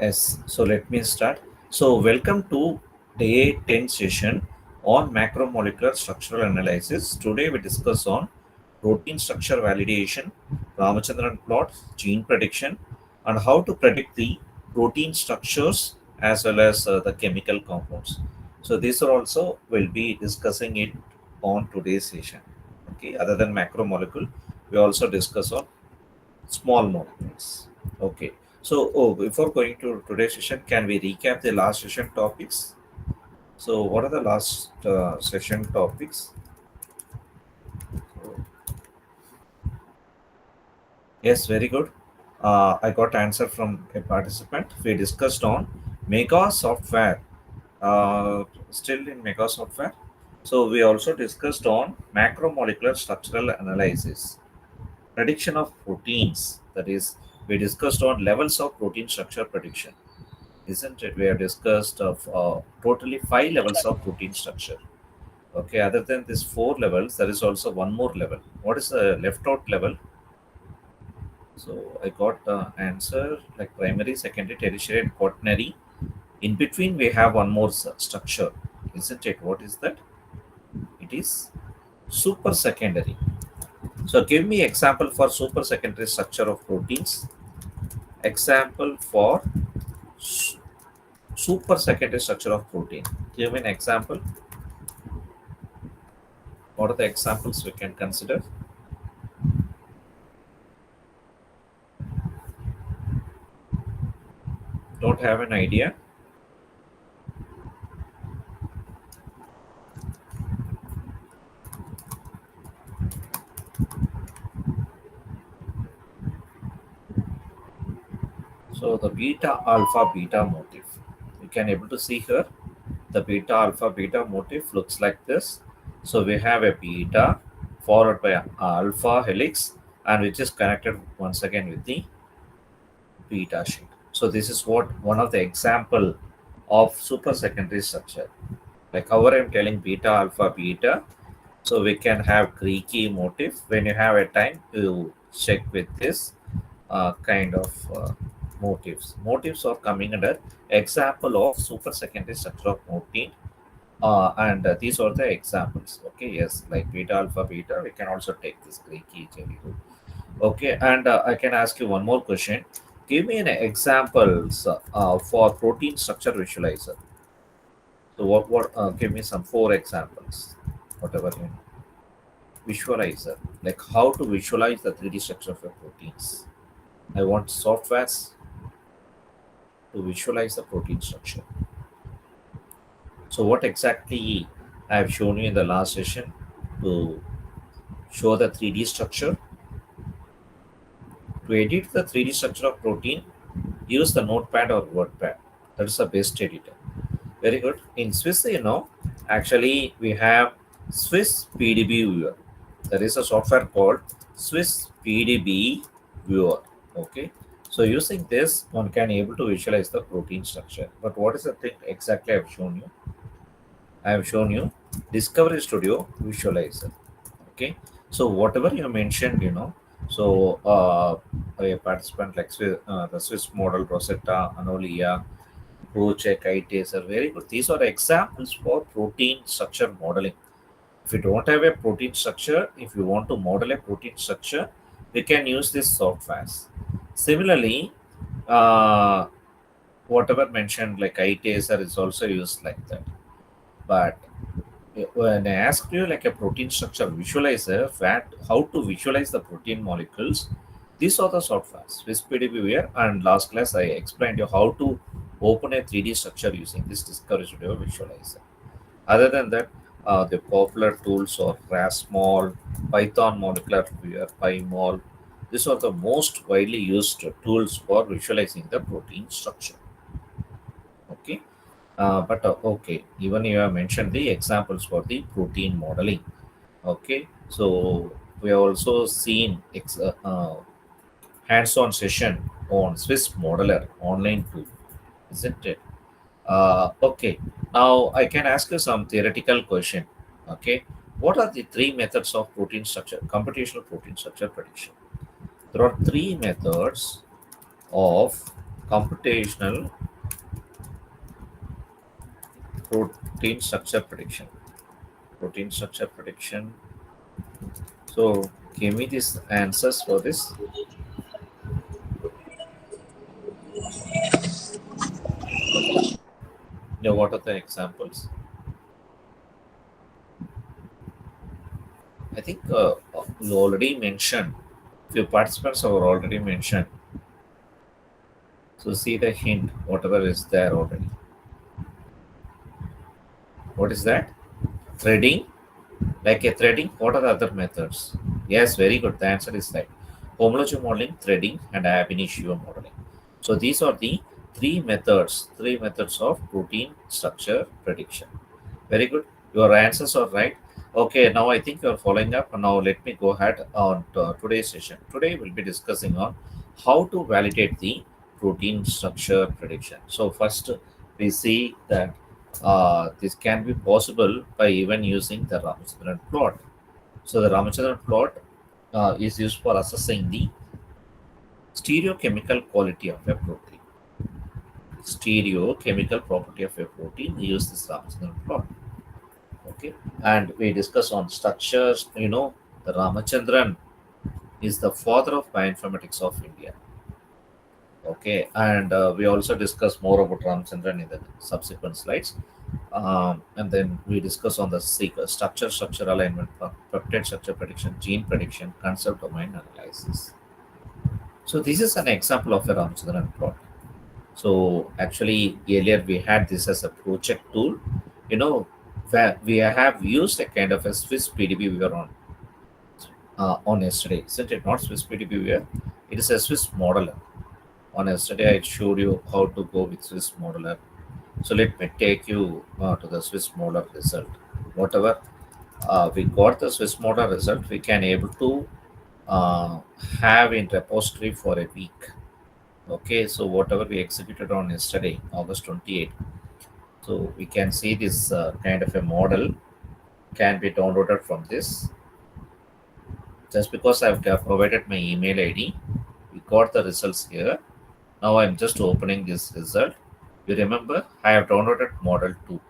Yes, so let me start. So, welcome to day 10 session on macromolecular structural analysis. Today, we discuss on protein structure validation, Ramachandran plot, gene prediction, and how to predict the protein structures as well as the chemical compounds. So, these are also will be discussing it on today's session. Okay, other than macromolecule, we also discuss on small molecules. Okay. So, before going to today's session, can we recap the last session topics? So, what are the last session topics? Yes, very good. I got answer from a participant. We discussed on mega software. Still in mega software. So, we also discussed on macromolecular structural analysis, prediction of proteins. That is, we discussed on levels of protein structure prediction, isn't it? We have discussed of totally 5 levels of protein structure. Okay, other than these 4 levels, there is also one more level. What is the left out level? So I got the answer like primary, secondary, tertiary, and quaternary. In between, we have one more structure, isn't it? What is that? It is super secondary. So give me example for super secondary structure of proteins. Example for super secondary structure of protein. Give me an example. What are the examples we can consider? Don't have an idea. So the beta alpha beta motif. You can able to see here the beta alpha beta motif looks like this. So we have a beta followed by a alpha helix and which is connected once again with the beta sheet. So this is what one of the example of super secondary structure. Like how I'm telling beta alpha beta. So we can have Greeky motif. When you have a time, you check with this kind of motifs. Motifs are coming under example of super secondary structure of protein. And these are the examples. Okay, yes, like beta alpha beta. We can also take this Greeky jelly. Okay, and I can ask you one more question. Give me an examples for protein structure visualizer. So what give me some 4 examples, whatever you know. Visualizer, like how to visualize the 3D structure of your proteins. I want softwares to visualize the protein structure. So what exactly I have shown you in the last session to show the 3D structure. To edit the 3D structure of protein, use the notepad or wordpad. That is the best editor. Very good. In Swiss, actually we have Swiss PDB viewer. There is a software called Swiss PDB viewer. Okay. So using this, one can able to visualize the protein structure. But what is the thing exactly I have shown you? I have shown you Discovery Studio Visualizer. Okay. So whatever you mentioned, so a participant like the Swiss model, Rosetta, Anolia, check ITS are very good. These are examples for protein structure modeling. If you don't have a protein structure, if you want to model a protein structure, we can use this softwares. Similarly, uh, whatever mentioned like ITSR is also used like that. But when I asked you like a protein structure visualizer, how to visualize the protein molecules, these are the softwares, WISPDB, and last class I explained you how to open a 3D structure using this Discovery Studio visualizer. Other than that, the popular tools are RASMOL, Python Molecular Viewer, PyMol. These are the most widely used tools for visualizing the protein structure. Okay. But okay, even you have mentioned the examples for the protein modeling. Okay, so we have also seen hands-on session on Swiss Modeler online tool, isn't it? Okay, now I can ask you some theoretical question. Okay, what are the 3 methods of protein structure, computational protein structure prediction? There are 3 methods of computational protein structure prediction. Protein structure prediction. So give me these answers for this. Yeah, what are the examples? I think you already mentioned. Few participants have already mentioned. So see the hint, whatever is there already. What is that? Threading, like a threading. What are the other methods? Yes, very good. The answer is right. Homology modeling, threading, and ab initio modeling. So these are the three methods of protein structure prediction. Very good. Your answers are right. Okay, now I think you're following up. Now let me go ahead on to today's session. Today we'll be discussing on how to validate the protein structure prediction. So first we see that this can be possible by even using the Ramachandran plot. So the Ramachandran plot is used for assessing the stereochemical quality of a protein. Stereochemical property of a protein. We use this Ramachandran plot. Okay, and we discuss on structures. The Ramachandran is the father of bioinformatics of India. Okay, and we also discuss more about Ramachandran in the subsequent slides. And then we discuss on the structure alignment, peptide structure prediction, gene prediction, concept domain analysis. So this is an example of a Ramachandran plot. So actually, earlier we had this as a project tool. You know, where we have used a kind of a Swiss PDB viewer on yesterday, isn't it? Not Swiss PDB viewer. It is a Swiss modeler. On yesterday, I showed you how to go with Swiss modeler. So let me take you to the Swiss modeler result. Whatever we got the Swiss modeler result, we can able to uh, have in repository for a week. Okay, so whatever we executed on yesterday, August 28th. So we can see this kind of a model can be downloaded from this. Just because I've provided my email ID, we got the results here. Now I'm just opening this result. You remember I have downloaded model 2.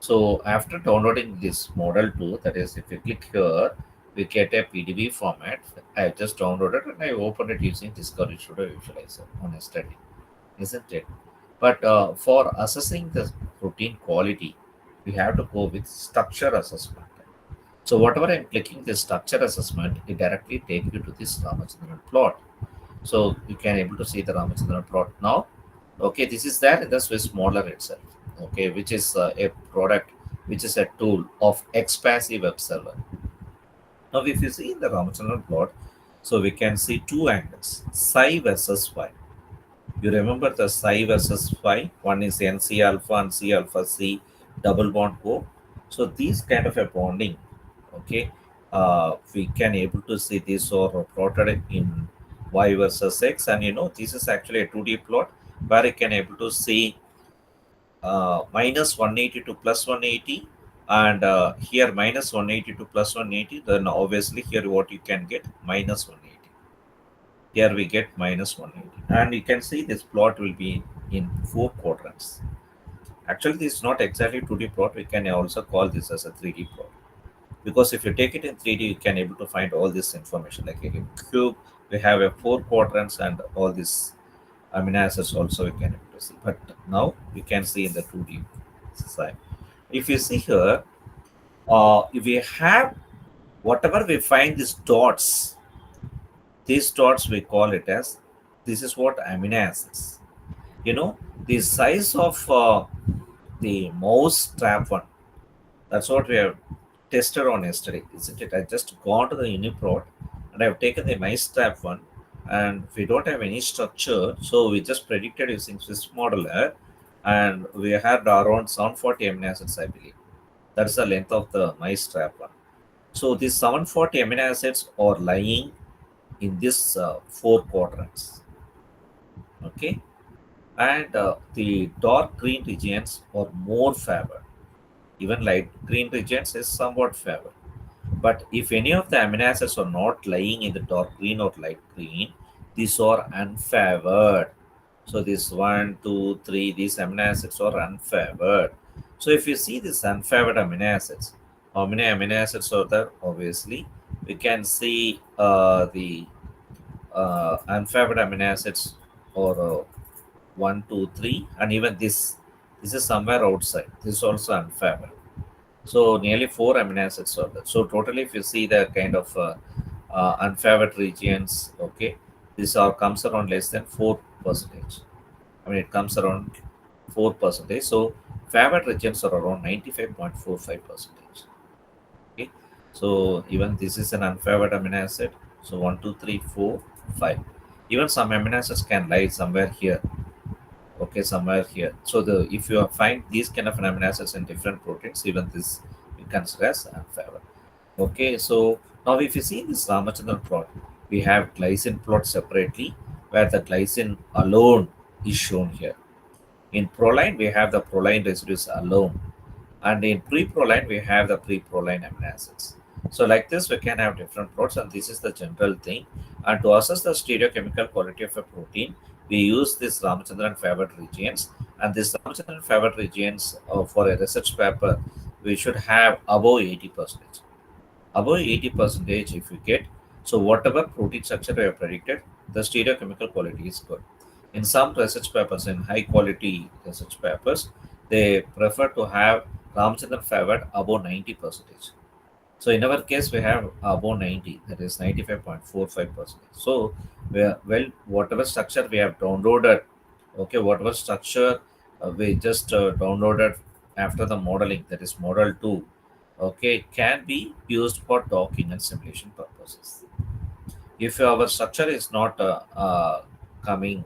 So after downloading this model 2, that is if you click here, we get a PDB format. I just downloaded and I opened it using Discovery Studio Visualizer on yesterday, isn't it? But for assessing the protein quality, we have to go with structure assessment. So whatever I'm clicking this structure assessment, it directly take you to this Ramachandran plot. So you can able to see the Ramachandran plot now. Okay, this is there in the Swiss modeler itself. Okay, which is a product, which is a tool of expansive web server. Now, if you see in the Ramachandran plot, so we can see two angles, psi versus y. You remember the psi versus phi? One is NC alpha and C alpha C double bond O. So these kind of a bonding, okay, we can able to see this or plotted in y versus x, and this is actually a 2D plot where you can able to see minus 180 to plus 180, and here minus 180 to plus 180. Then obviously here what you can get minus 180. Here we get minus 180, and you can see this plot will be in 4 quadrants. Actually, this is not exactly 2D plot. We can also call this as a 3D plot, because if you take it in 3D, you can able to find all this information. Like in cube, we have a 4 quadrants and all this amino acids also we can able to see. But now we can see in the 2D side. If you see here, if we have whatever we find these dots, we call it as, this is what amino acids. The size of the mouse trap one, that's what we have tested on yesterday, isn't it? I just gone to the Uniprot and I've taken the mice trap one, and we don't have any structure, so we just predicted using Swiss modeler, and we had around 740 amino acids, I believe. That's the length of the mice trap one. So these 740 amino acids are lying in this 4 quadrants. Okay, and the dark green regions are more favored. Even light green regions is somewhat favored. But if any of the amino acids are not lying in the dark green or light green, these are unfavored. So this one, two, three, these amino acids are unfavored. So if you see these unfavored amino acids, how many amino acids are there? Obviously, we can see the unfavored amino acids or one, two, three, and even this. This is somewhere outside. This is also unfavored. So nearly four amino acids are there. So totally, if you see the kind of unfavored regions, okay, this are comes around less than 4%. I mean, it comes around 4%. So favored regions are around 95.45%. Okay, so even this is an unfavored amino acid. So one, two, three, four, five. Even some amino acids can lie somewhere here. Okay, somewhere here. So the if you find these kind of amino acids in different proteins, even this we consider as unfavored. Okay, so now if you see this Ramachandran plot, we have glycine plot separately, where the glycine alone is shown here. In proline, we have the proline residues alone, and in pre-proline, we have the pre-proline amino acids. So like this, we can have different plots, and this is the general thing. And to assess the stereochemical quality of a protein, we use this Ramachandran favored regions, and this Ramachandran favored regions for a research paper, we should have above 80%. Above 80 percentage if you get, so whatever protein structure we have predicted, the stereochemical quality is good. In some research papers, in high quality research papers, they prefer to have Ramachandran favored above 90 percentage. So in our case we have above 90, that is 95.45%. So we are, well, whatever structure we have downloaded, okay, whatever structure we just downloaded after the modeling, that is model 2, okay, can be used for docking and simulation purposes. If our structure is not coming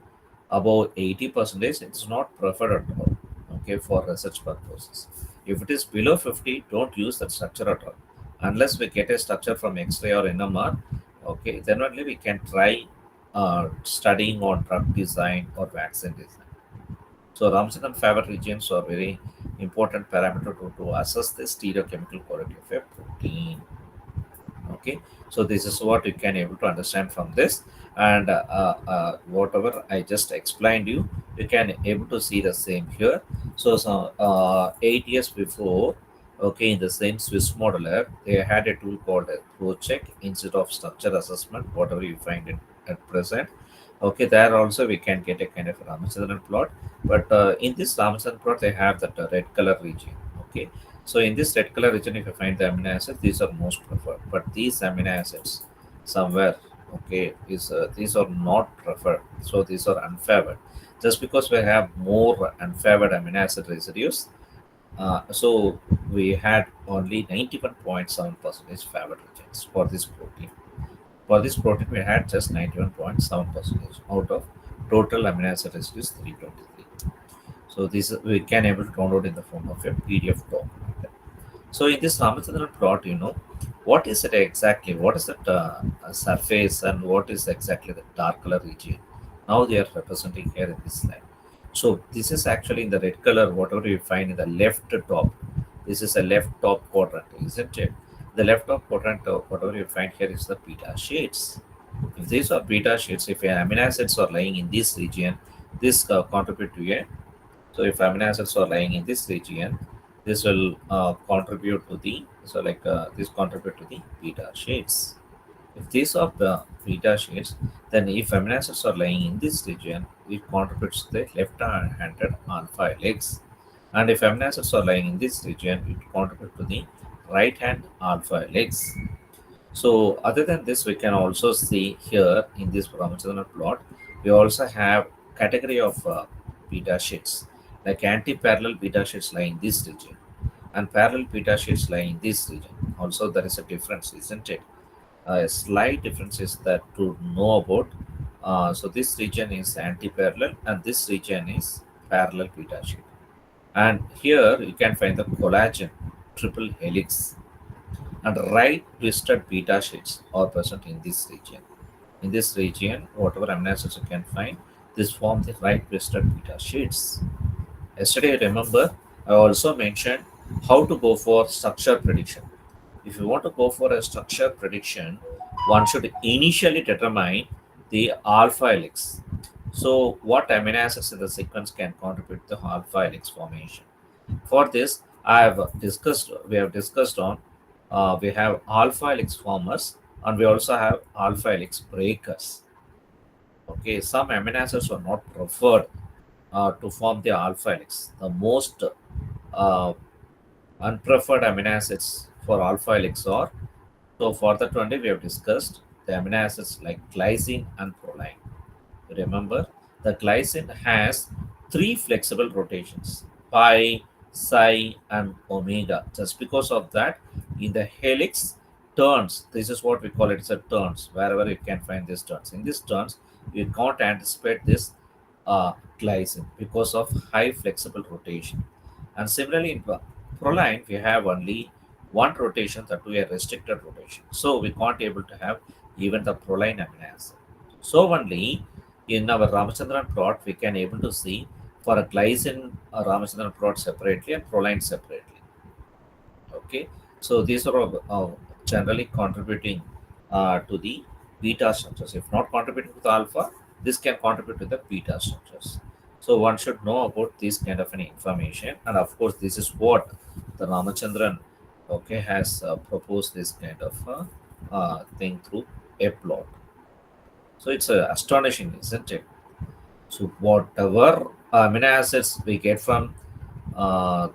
above 80 percentage, it's not preferred at all, okay, for research purposes. If it is below 50, don't use that structure at all unless we get a structure from X-ray or NMR. Okay, then only we can try studying on drug design or vaccine design. So Ramachandran favored regions are very important parameter to assess the stereochemical quality of a protein. Okay, so this is what you can able to understand from this, and whatever I just explained you can able to see the same here. So 8 years before, okay, in the same Swiss modeler, they had a tool called a flow check instead of structure assessment, whatever you find it at present. Okay, there also we can get a kind of Ramachandran plot, but in this Ramachandran plot they have that red color region. Okay, so in this red color region, if you find the amino acids, these are most preferred. But these amino acids somewhere, okay, is these are not preferred. So these are unfavored. Just because we have more unfavored amino acid residues, so we had only 91.7% favored regions for this protein. For this protein, we had just 91.7% out of total amino acid residues 323. So this we can able to download in the form of a PDF document. So in this Ramachandran plot, what is it exactly? What is that surface and what is exactly the dark color region? Now they are representing here in this slide. So this is actually in the red color, whatever you find in the left top. This is a left top quadrant, isn't it? The left top quadrant, whatever you find here is the beta shades. If these are beta shades, if amino acids are lying in this region, this contribute to a, so if amino acids are lying in this region, this will contribute to the, so like this contribute to the beta shades. If these are the beta shades, then if amino acids are lying in this region, it contributes to the left-handed alpha helix. And if amino acids are lying in this region, it contributes to the right-hand alpha helix. So other than this, we can also see here in this Ramachandran plot, we also have category of beta sheets, like anti-parallel beta sheets lie in this region and parallel beta sheets lie in this region. Also, there is a difference, isn't it? A slight difference is that to know about. So this region is anti-parallel and this region is parallel beta sheet. And here you can find the collagen triple helix and right twisted beta sheets are present in this region. In this region, whatever amino acids you can find, this form the right twisted beta sheets. Yesterday, remember, I also mentioned how to go for structure prediction. If you want to go for a structure prediction, one should initially determine the alpha helix. So what amino acids in the sequence can contribute to alpha helix formation? For this, we have discussed on, we have alpha helix formers and we also have alpha helix breakers. Okay, some amino acids are not preferred to form the alpha helix. The most unpreferred amino acids for alpha helix are, so for that only we have discussed the amino acids like glycine and proline. Remember, the glycine has three flexible rotations, pi, psi, and omega. Just because of that, in the helix turns, this is what we call it as a turns, wherever you can find these turns. In these turns, you can't anticipate this glycine because of high flexible rotation. And similarly, in proline, we have only one rotation, that we a restricted rotation. So we can't able to have even the proline amino acid. So only in our Ramachandran plot, we can able to see for a glycine Ramachandran plot separately and proline separately. Okay, so these are all, generally contributing to the beta structures. If not contributing to the alpha, this can contribute to the beta structures. So one should know about this kind of an information, and of course, this is what the Ramachandran, okay, has proposed this kind of thing through a plot. So it's astonishing, isn't it? So whatever amino acids we get from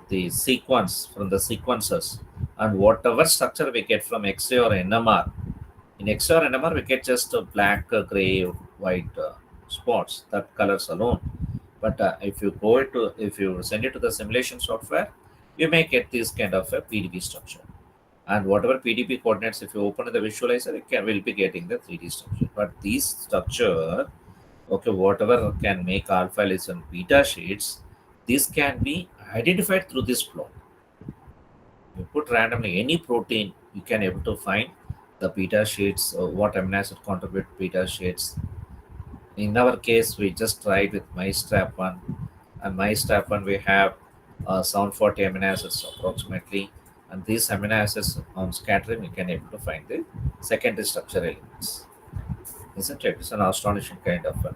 the sequence, from the sequences, and whatever structure we get from X-ray or NMR, in X-ray or NMR we get just black, gray, white spots, that colors alone. But if you send it to the simulation software, you may get this kind of a PDB structure. And whatever PDB coordinates, if you open the visualizer, will be getting the 3D structure. But these structure, okay, whatever can make alpha helix and beta sheets, this can be identified through this plot. You put randomly any protein, you can able to find the beta sheets, what amino acid contribute beta sheets. In our case, we just tried with MyStrap1, and MyStrap1 we have 740 amino acids approximately, and these amino acids on scattering we can able to find the secondary structure elements. Isn't it? It's an astonishing kind of an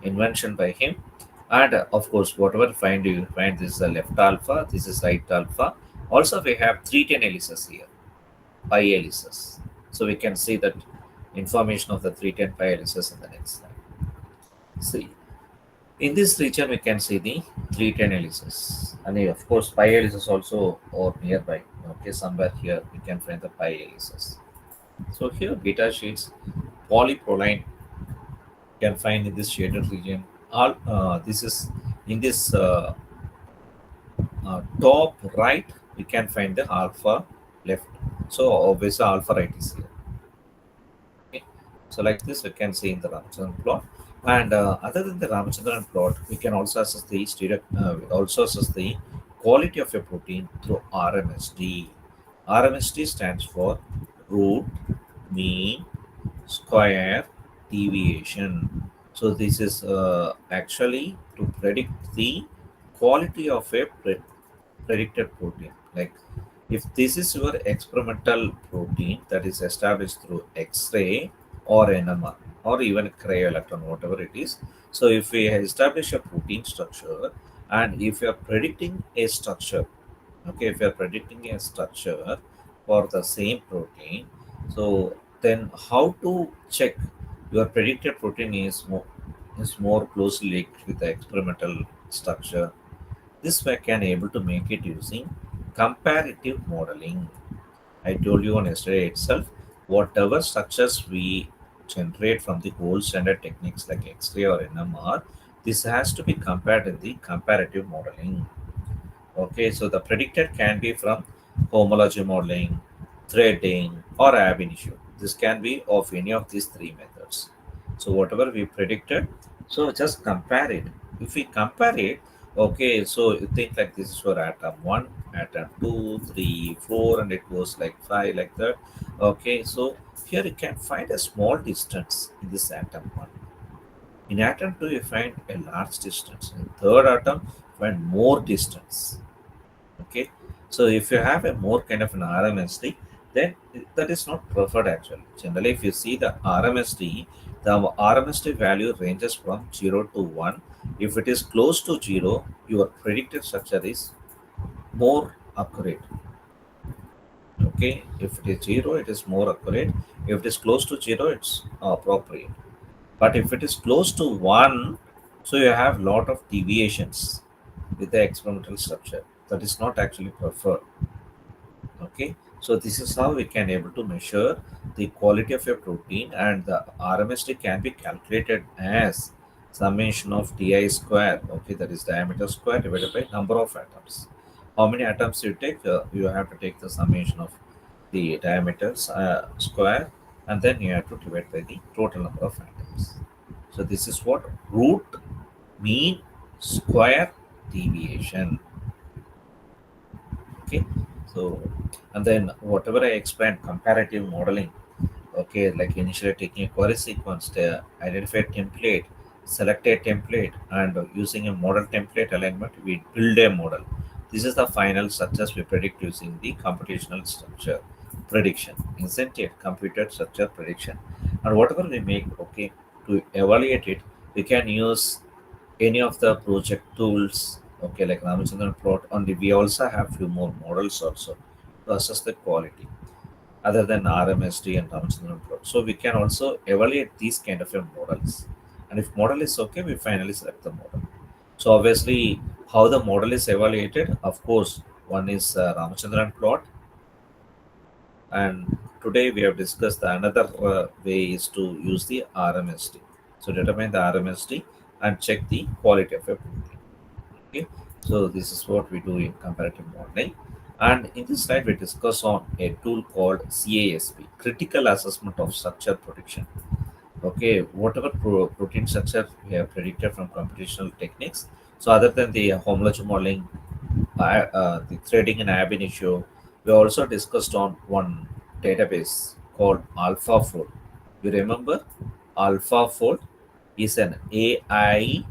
invention by him. And of course, whatever find you find, this is the left alpha, this is right alpha. Also, we have 310 helices here, pi helices. So we can see that information of the 310 pi helices in the next slide. See, in this region, we can see the 310 helices. And of course, pi helices also or nearby. Okay, somewhere here we can find the pi helices. So here, beta sheets, polyproline can find in this shaded region. All this is in this top right, we can find the alpha left. So obviously alpha right is here. Okay. So like this, we can see in the Ramachandran plot. And other than the Ramachandran plot, we can also assess the quality of a protein through RMSD. RMSD stands for root mean square deviation. So this is actually to predict the quality of a predicted protein. Like if this is your experimental protein that is established through X-ray or NMR or even cryo-electron, whatever it is. So if we establish a protein structure and if you are predicting a structure, okay, if you are predicting a structure for the same protein, so then how to check your predicted protein is more closely linked with the experimental structure. This way can able to make it using comparative modeling. I told you on yesterday itself, whatever structures we generate from the gold standard techniques like X-ray or NMR, this has to be compared in the comparative modeling. Okay, so the predicted can be from homology modeling, threading, or ab initio. This can be of any of these three methods. So whatever we predicted, so just compare it. If we compare it, okay, so you think like this is for atom 1, atom 2, 3, 4, and it goes like 5 like that. Okay, so here you can find a small distance in this atom 1. In atom 2, you find a large distance. In third atom, you find more distance. Okay, so if you have a more kind of an RMSD, then that is not preferred actually. Generally, if you see the RMSD, The RMSD value ranges from 0 to 1. If it is close to 0, your predicted structure is more accurate. Okay, if it is 0, it is more accurate. If it is close to 0, it's appropriate. But if it is close to 1, so you have lot of deviations with the experimental structure. That is not actually preferred. Okay, so this is how we can able to measure the quality of a protein, and the RMSD can be calculated as summation of di square. Okay, that is diameter square divided by number of atoms. How many atoms you take? You have to take the summation of the diameters square, and then you have to divide by the total number of atoms. So this is what root mean square deviation. Okay, so and then whatever I explained, comparative modeling. Okay, like initially taking a query sequence to identify a template, select a template, and using a model template alignment, we build a model. This is the final success we predict using the computational structure prediction, isn't it? Computed structure prediction. And whatever we make, okay, to evaluate it, we can use any of the project tools, okay, like Ramachandran plot. And we also have few more models also to assess the quality other than RMSD and Ramachandran plot. So we can also evaluate these kind of a models. And if model is okay, we finally select the model. So obviously, how the model is evaluated, of course, one is Ramachandran plot, and today we have discussed the another way is to use the RMSD. So determine the RMSD and check the quality of a protein. Okay, so this is what we do in comparative modeling. And in this slide, we discuss on a tool called CASP, Critical Assessment of Structure Prediction. Okay, whatever protein structure we have predicted from computational techniques. So other than the homology modeling, the threading and ab initio, we also discussed on one database called AlphaFold. You remember AlphaFold is an AI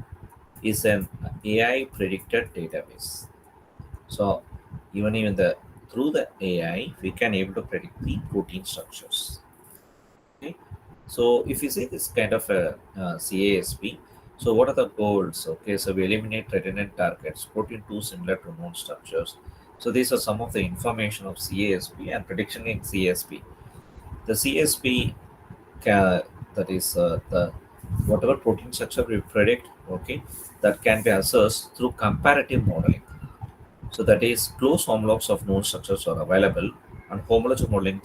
predicted database. So even the through the AI, we can able to predict the protein structures. Okay. So if you see this kind of a CASP, so what are the goals? Okay, so we eliminate redundant targets, protein too similar to known structures. So these are some of the information of CASP and prediction in CASP. The CSP that is the whatever protein structure we predict, okay, that can be assessed through comparative modeling. So that is close homologs of known structures are available and homology modeling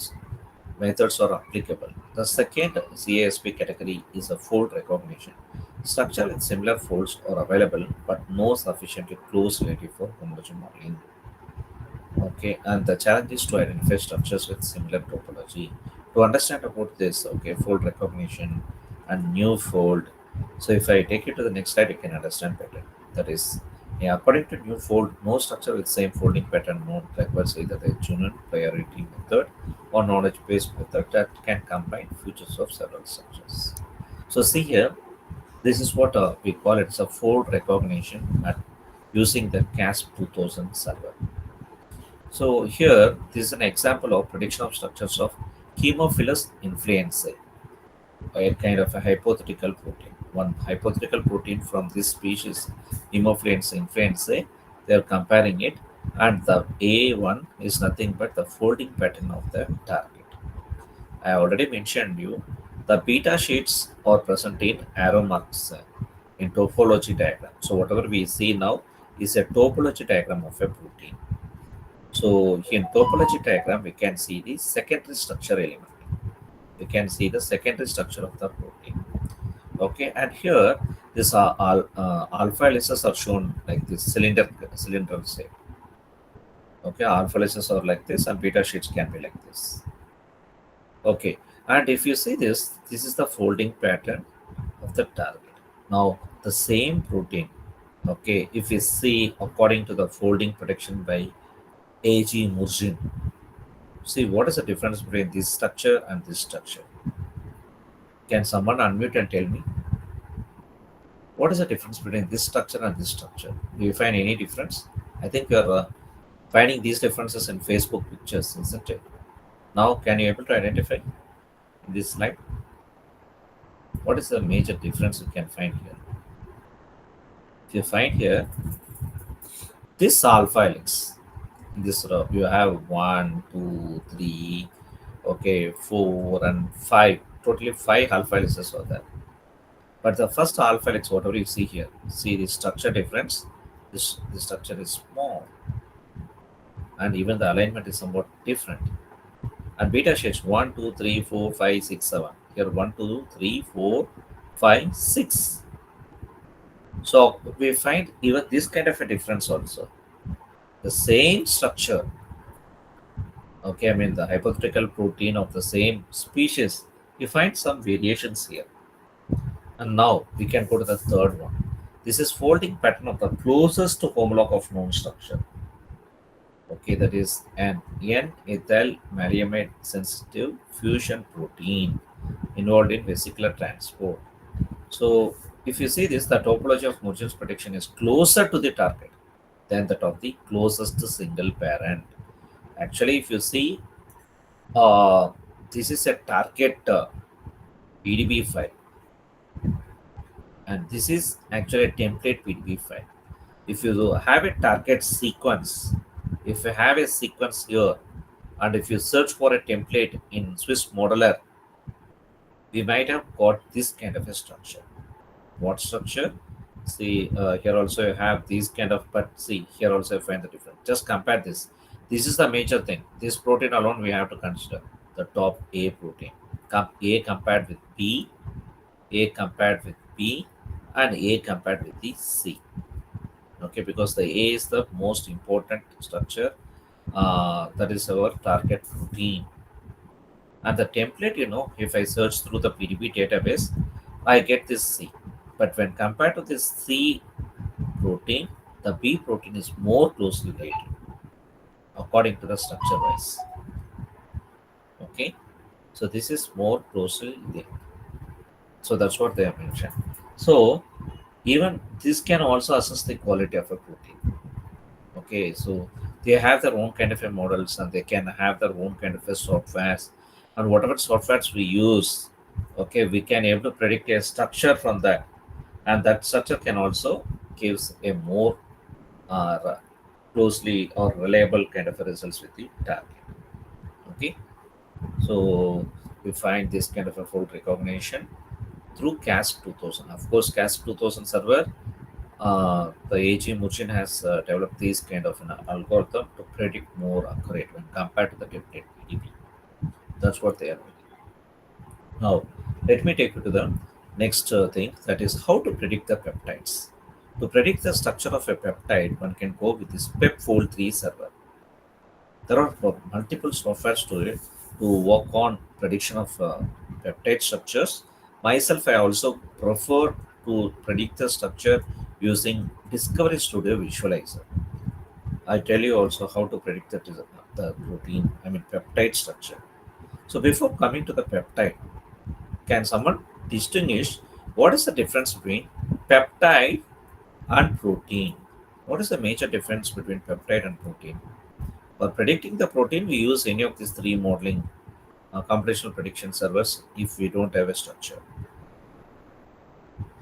methods are applicable. The second CASP category is a fold recognition. Structure with similar folds are available but no sufficiently close relative for homology modeling. Okay, and the challenge is to identify structures with similar topology. To understand about this, okay, fold recognition and new fold. So if I take you to the next slide, you can understand better. That is, yeah, according to new fold, no structure with same folding pattern known requires either the Junon priority method or knowledge-based method that can combine features of several structures. So see here, this is what we call it as a fold recognition at using the CASP 2000 server. So here, this is an example of prediction of structures of Haemophilus influenzae, a kind of a hypothetical protein. One hypothetical protein from this species, Haemophilus influenzae, they are comparing it, and the A1 is nothing but the folding pattern of the target. I already mentioned you, the beta sheets are present in arrow marks in topology diagram. So whatever we see now is a topology diagram of a protein. So in topology diagram, we can see the secondary structure element. We can see the secondary structure of the protein. Okay, and here this alpha helices are shown like this cylindrical shape. Okay, alpha helices are like this, and beta sheets can be like this. Okay, and if you see this, this is the folding pattern of the target. Now the same protein. Okay, if you see according to the folding prediction by A.G. Murzin. See, what is the difference between this structure and this structure? Can someone unmute and tell me? What is the difference between this structure and this structure? Do you find any difference? I think you're finding these differences in Facebook pictures, isn't it? Now, can you able to identify in this slide? What is the major difference you can find here? If you find here, this alpha helix, in this row, you have one, two, three, okay, four, and five. Totally five alpha helices are there. But the first alpha helix, whatever you see here, see the structure difference. This structure is small, and even the alignment is somewhat different. And beta sheets 1, 2, 3, 4, 5, 6, 7. Here 1, 2, 3, 4, 5, 6. So we find even this kind of a difference also. The same structure, okay, I mean the hypothetical protein of the same species, you find some variations here. And now we can go to the third one. This is folding pattern of the closest homolog of known structure. Okay, that is an N-ethyl malleamide sensitive fusion protein involved in vesicular transport. So if you see this, the topology of Morgan's prediction is closer to the target than that of the closest single parent. Actually, if you see, uh, this is a target PDB file, and this is actually a template PDB file. If you have a target sequence, if you have a sequence here, and if you search for a template in Swiss modeler, we might have got this kind of a structure. What structure? See, here also you have these kind of, but see, here also you find the difference. Just compare this. This is the major thing. This protein alone we have to consider. The top A protein. A compared with B, A compared with B, and A compared with the C. Okay, because the A is the most important structure. That is our target protein. And the template, if I search through the PDB database, I get this C. But when compared to this C protein, the B protein is more closely related according to the structure wise. Okay, so this is more closely linked. So that's what they have mentioned. So even this can also assess the quality of a protein. Okay, so they have their own kind of a models, and they can have their own kind of a softwares, and whatever softwares we use, okay, we can able to predict a structure from that, and that structure can also gives a more closely or reliable kind of a results with the target. Okay, so we find this kind of a fault recognition through CASP 2000. Of course, CASP 2000 server, the AG Muchin has developed this kind of an algorithm to predict more accurate when compared to the template PDB. That's what they are doing. Now, let me take you to the next thing, that is how to predict the peptides. To predict the structure of a peptide, one can go with this PepFold3 server. There are multiple softwares to it to work on prediction of peptide structures. Myself, I also prefer to predict the structure using Discovery Studio Visualizer. I tell you also how to predict the protein, I mean peptide structure. So before coming to the peptide, can someone distinguish what is the difference between peptide and protein? What is the major difference between peptide and protein? For predicting the protein, we use any of these three modeling computational prediction servers if we don't have a structure.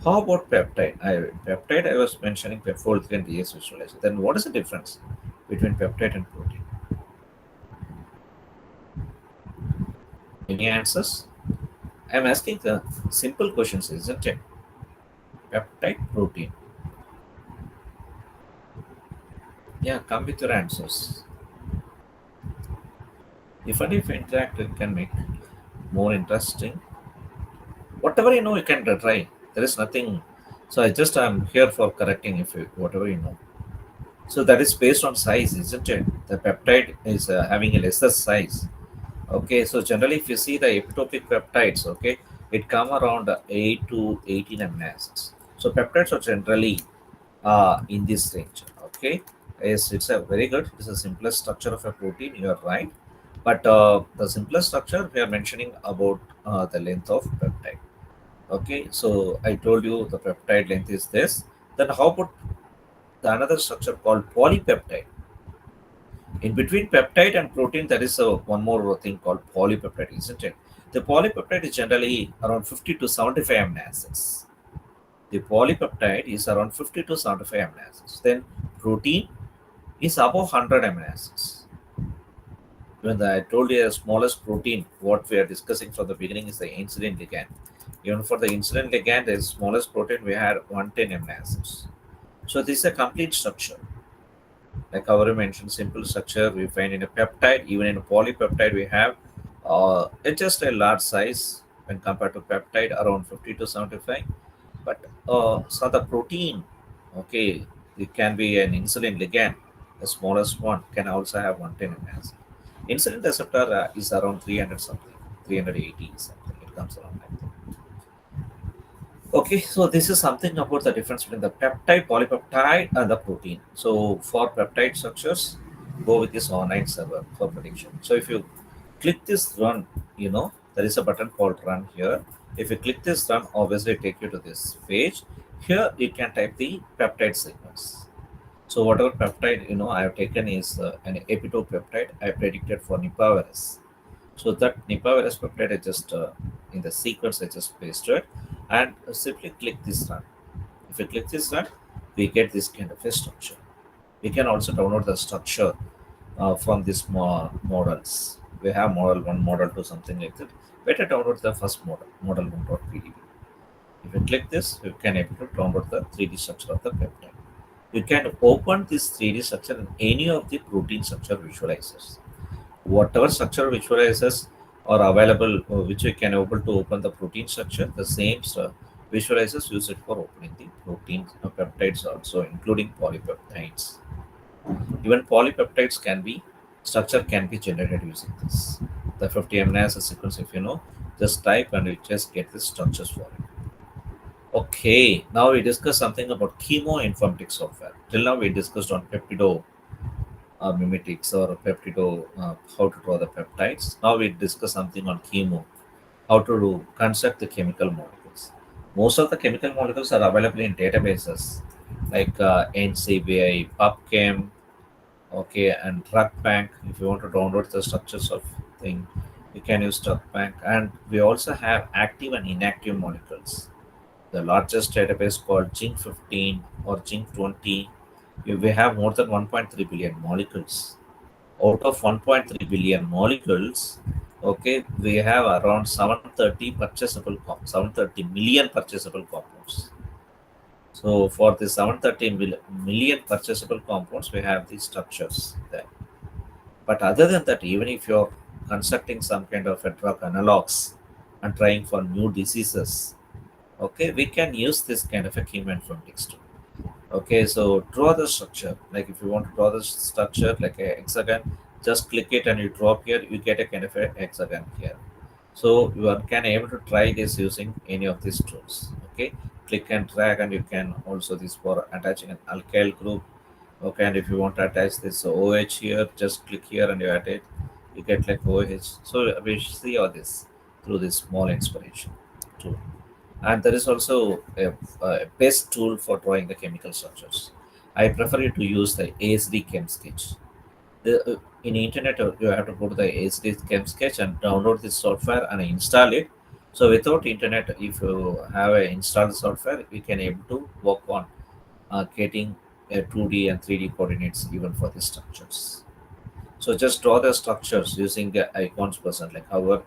How about peptide? Peptide, I was mentioning Pepfold3 and DS visualizer. Then what is the difference between peptide and protein? Any answers? I'm asking the simple questions, isn't it? Peptide, protein. Yeah, come with your answers. If and if interact, it can make more interesting. Whatever you know, you can try. There is nothing. So I'm here for correcting if you, whatever you know. So that is based on size, isn't it? The peptide is having a lesser size. Okay, so generally, if you see the epitopic peptides, okay, it come around 8 to 18 amino acids. So peptides are generally in this range. Okay, yes, it's a very good. It's the simplest structure of a protein. You are right, but the simplest structure we are mentioning about the length of peptide. Okay, so I told you the peptide length is this. Then how about the another structure called polypeptide? In between peptide and protein, there is one more thing called polypeptide, isn't it? The polypeptide is generally around 50 to 75 amino acids. The polypeptide is around 50 to 75 amino acids. Then protein is above 100 amino acids. When I told you the smallest protein, what we are discussing from the beginning is the insulin ligand. Even for the insulin ligand, the smallest protein we had 110 amino acids. So this is a complete structure. Like our mentioned, simple structure we find in a peptide. Even in a polypeptide, we have it's just a large size when compared to peptide, around 50 to 75. But so the protein, okay, it can be an insulin ligand. The smallest one can also have 110 amino acids. Insulin receptor is around 300 something, 380 something. It comes around like that. Okay, so this is something about the difference between the peptide, polypeptide, and the protein. So for peptide structures, go with this online server for prediction. So if you click this run, there is a button called run here. If you click this run, obviously it take you to this page. Here you can type the peptide sequence. So whatever peptide I have taken is an epitope peptide I predicted for Nipah virus. So that Nipah virus peptide I just in the sequence I just pasted and simply click this run. If you click this run, we get this kind of a structure. We can also download the structure from these models. We have model 1, model 2, something like that. Better download the first model, model 1.pdb. If you click this, you can able to download the 3D structure of the peptide. You can open this 3D structure in any of the protein structure visualizers. Whatever structure visualizers are available, which we can able to open the protein structure, the same visualizers use it for opening the protein peptides also, including polypeptides. Even polypeptides structure can be generated using this. The 50 amino acid sequence, if just type and you just get the structures for it. Okay, now we discuss something about chemoinformatics software. Till now we discussed on peptido mimetics or peptido, how to draw the peptides. Now we discuss something on chemo, how to construct the chemical molecules. Most of the chemical molecules are available in databases like NCBI, PubChem, okay, and drug bank. If you want to download the structures of thing, you can use drug bank. And we also have active and inactive molecules. The largest database called Zinc15 or Zinc20, we have more than 1.3 billion molecules. Out of 1.3 billion molecules, okay, we have around 730 million purchasable compounds. So for the 730 million purchasable compounds, we have these structures there. But other than that, even if you're constructing some kind of a drug analogs and trying for new diseases, okay, we can use this kind of a chemoinformatics too. Okay, so draw the structure. Like if you want to draw the structure like a hexagon, just click it and you drop here, you get a kind of a hexagon here. So you can able to try this using any of these tools. Okay, click and drag, and you can also this for attaching an alkyl group. Okay, and if you want to attach this OH here, just click here and you add it. You get like OH. So we see all this through this small inspiration tool. And there is also a best tool for drawing the chemical structures. I prefer you to use the ASD Chem Sketch. In internet, you have to go to the ASD Chem Sketch and download this software and install it. So without internet, if you have a installed software, you can able to work on getting 2D and 3D coordinates even for the structures. So just draw the structures using the icons present, like however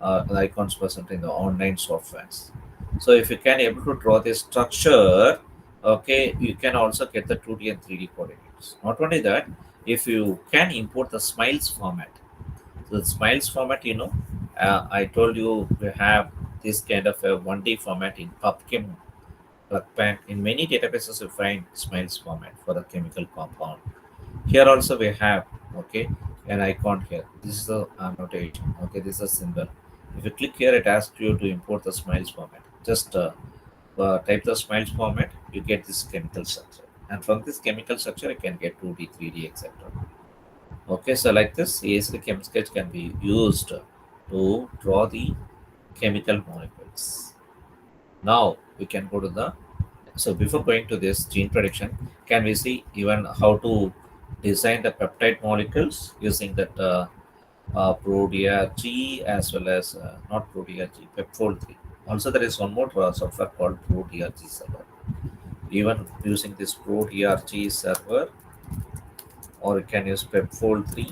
the icons present in the online softwares. So if you can able to draw this structure, okay, you can also get the 2D and 3D coordinates. Not only that, if you can import the smiles format. So the smiles format, I told you we have this kind of a 1D format in PubChem, bank. In many databases, you find smiles format for the chemical compound. Here also we have, okay, an icon here. This is the annotation. Okay, this is a symbol. If you click here, it asks you to import the smiles format. Just type the smiles format, you get this chemical structure. And from this chemical structure, you can get 2D, 3D, etc. Okay, so like this, ASD Chem Sketch can be used to draw the chemical molecules. Now we can go to the, so before going to this gene prediction, can we see even how to design the peptide molecules using that ProDRG as well as not ProDRG, Pepfold 3. Also, there is one more software called ProDRG server. Even using this ProDRG server, or we can use Pepfold 3,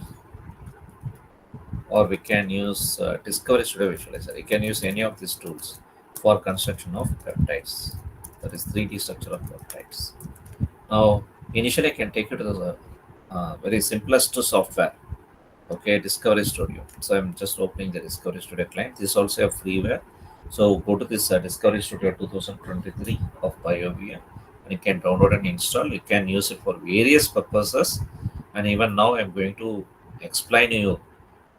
or we can use Discovery Studio Visualizer. You can use any of these tools for construction of peptides. That is 3D structure of peptides. Now, initially, I can take you to the very simplest software. Okay, Discovery Studio. So I'm just opening the Discovery Studio client. This is also a freeware. So go to this Discovery Studio 2023 of BioVM, and you can download and install. You can use it for various purposes. And even now, I'm going to explain you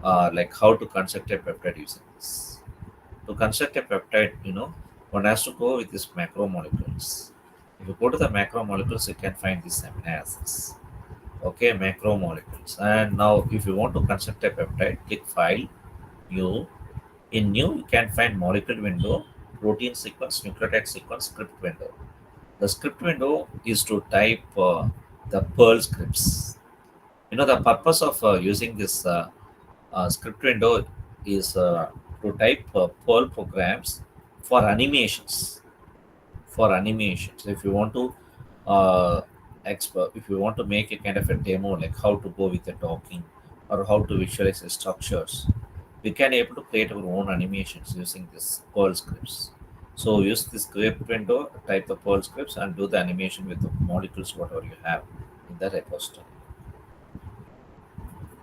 like how to construct a peptide using this. To construct a peptide, one has to go with these macromolecules. If you go to the macromolecules, you can find these amino acids. Okay, macromolecules. And now, if you want to construct a peptide, click File, New. In New, you can find Molecule window, Protein sequence, Nucleotide sequence, Script window. The script window is to type the Perl scripts. The purpose of using this script window is to type Perl programs for animations. For animations, if you want to if you want to make a kind of a demo, like how to go with the talking or how to visualize the structures, we can able to create our own animations using this Perl scripts. So use this script window, type the Perl scripts, and do the animation with the molecules whatever you have in the repository.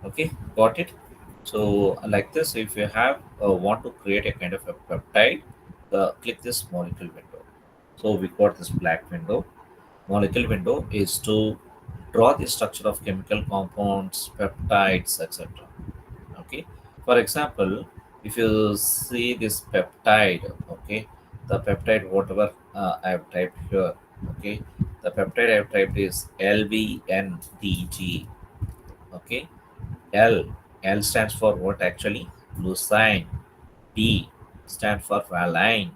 Okay, got it. So like this, if you have want to create a kind of a peptide, click this molecule window. So we got this black window. Molecule window is to draw the structure of chemical compounds, peptides, etc. Okay. For example, if you see this peptide, okay, the peptide whatever I have typed here, okay, the peptide I have typed is LVNDG. Okay, L L stands for what actually? Leucine. D stands for valine.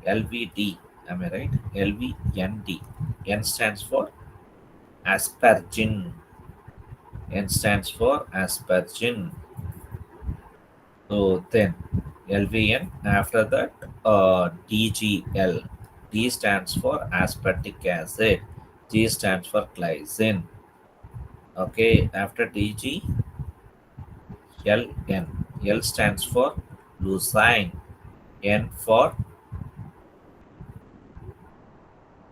LVD. Am I right? LVND. N stands for aspargine. N stands for aspargine. So then LVN, after that DGL. D stands for aspartic acid. G stands for glycine. Okay, after DG, LN. L stands for leucine. N for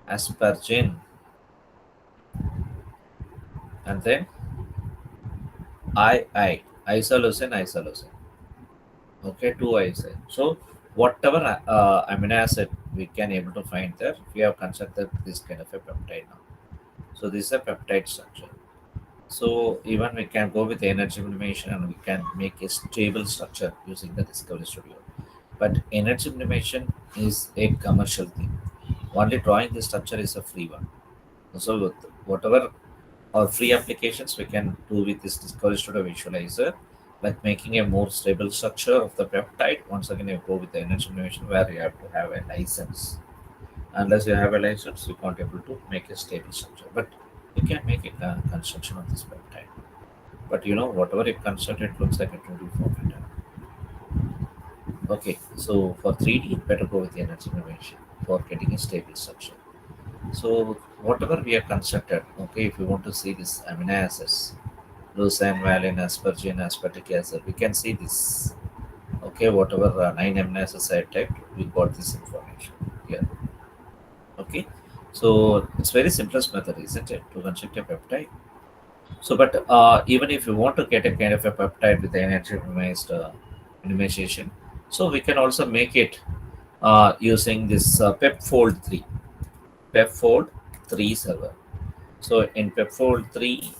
aspargine. And then isoleucine, isoleucine. Okay, two I's. So whatever amino acid we can able to find there, we have constructed this kind of a peptide now. So this is a peptide structure. So even we can go with energy minimization and we can make a stable structure using the Discovery Studio. But energy minimization is a commercial thing. Only drawing the structure is a free one. So whatever or free applications we can do with this Discovery Studio Visualizer, like making a more stable structure of the peptide. Once again, you go with the energy minimization where you have to have a license. Unless you have a license, you can't able to make a stable structure. But you can make a construction of this peptide. But whatever you construct, it looks like a 2D format. Okay, so for 3D, better go with the energy minimization for getting a stable structure. So whatever we have constructed, okay, if you want to see this amino acids, leucine, valine, aspargine, aspartic acid, we can see this. Okay, whatever 9 amino acids I typed, we got this information here. Okay, so it's very simplest method, isn't it, to construct a peptide? So, but even if you want to get a kind of a peptide with the energy minimization, so we can also make it using this Pepfold 3. Pepfold 3 server. So in Pepfold 3,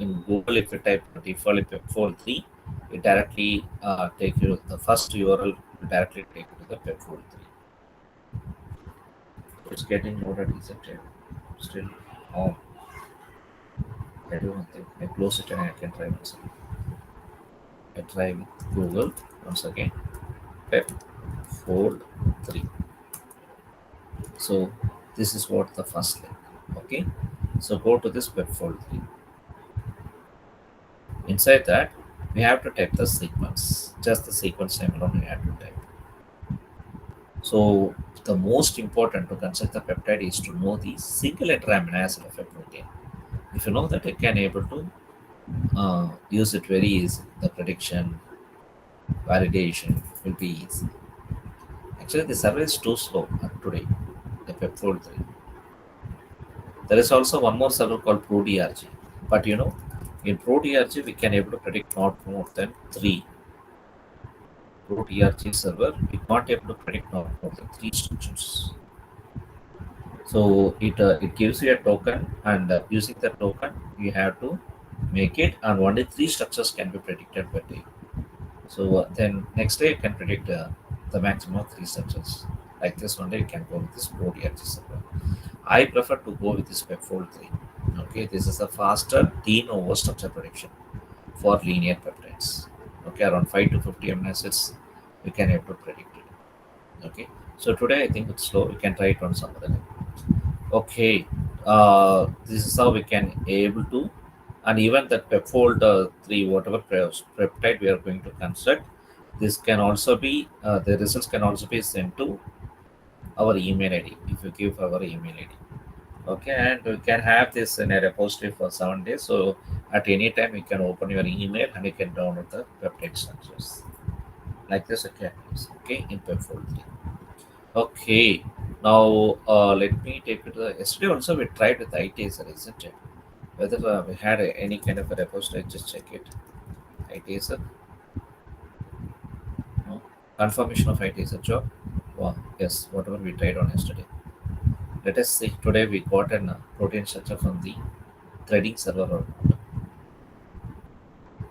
in Google, if you type default Pepfold 3, it directly take you the first URL will directly take you to the Pepfold 3. It's getting loaded, isn't it? Still on. I do one thing. I close it and I can try once again. I try with Google once again. Pepfold 3. So this is what the first link. Okay. So go to this Pepfold 3. Inside that, We have to type the sequence, just the sequence name alone we have to type. So the most important to construct the peptide is to know the single letter amino acid of a protein. If you know that, you can able to use it very easy. The prediction, validation will be easy. Actually, the server is too slow today, the pepfold 3. There is also one more server called ProDRG. But in ProDRG, we can able to predict not more than 3. ProDRG server, we can't able to predict not more than 3 structures. So it gives you a token, and using that token, you have to make it, and only 3 structures can be predicted per day. So then next day you can predict the maximum of 3 structures. Like this one day you can go with this ProDRG server. I prefer to go with this PepFold 3. Okay, this is a faster de novo structure prediction for linear peptides. Okay, around 5 to 50 amino acids, we can able to predict it. Okay, so today I think it's slow. We can try it on some other day. Okay, this is how we can able to, and even that pepfold 3, whatever peptide we are going to construct, this can also be, the results can also be sent to our email ID if you give our email ID. Okay, and we can have this in a repository for 7 days. So at any time, you can open your email and you can download the peptide structures. Like this, okay, in pepfold 3. Okay, now let me take it to the. Yesterday also we tried with ITaser, isn't it? Whether we had any kind of a repository, just check it. ITaser, no? Confirmation of ITaser job. Wow, yes, whatever we tried on yesterday. Let us see. Today we got an protein structure from the threading server or not.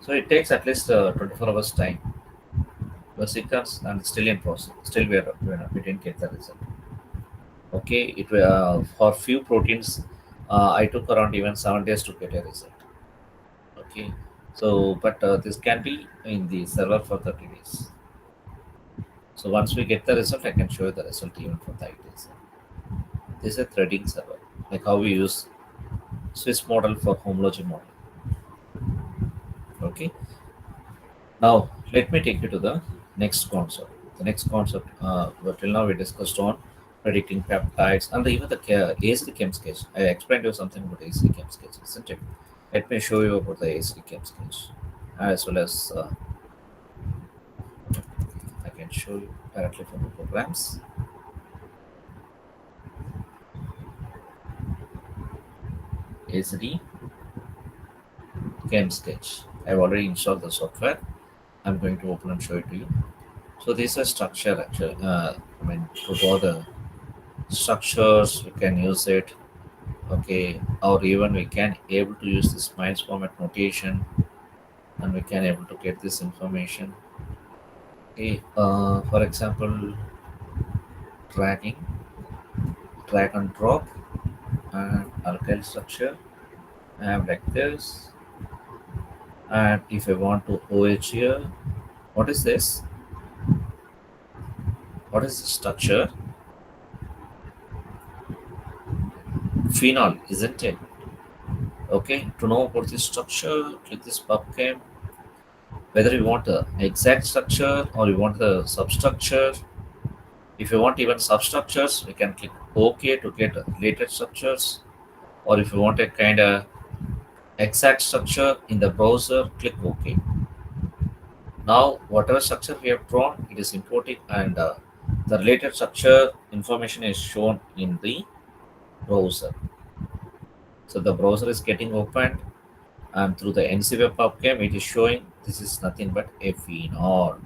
So it takes at least 24 hours time. But it comes and still in process. Still we didn't get the result. Okay, it for few proteins, I took around even 7 days to get a result. Okay, so but this can be in the server for 30 days. So once we get the result, I can show you the result even for 30 days. This is a threading server, like how we use Swiss model for homology model. Okay, now let me take you to the next concept. The next concept, well, till now we discussed on predicting peptides and even the ACD chem sketch. I explained you something about ACD chem sketch, isn't it? Let me show you about the ACD chem sketch, as well as I can show you directly from the programs. ACD chem sketch. I've already installed the software. I'm going to open and show it to you. So this is a structure actually. To draw the structures, we can use it. Okay, or even we can able to use this miles format notation, and we can able to get this information. Okay, for example, dragging, drag and drop, and alkyl structure. I have like this, and if I want to OH here, what is this? What is the structure? Phenol, isn't it? Okay, to know about this structure, click this pubchem. Whether you want the exact structure or you want the substructure. If you want even substructures, we can click OK to get related structures. Or if you want a kind of exact structure in the browser, click OK. Now, whatever structure we have drawn, it is importing, and the related structure information is shown in the browser. So the browser is getting opened, and through the NCWeb PubChem, it is showing this is nothing but a phenol.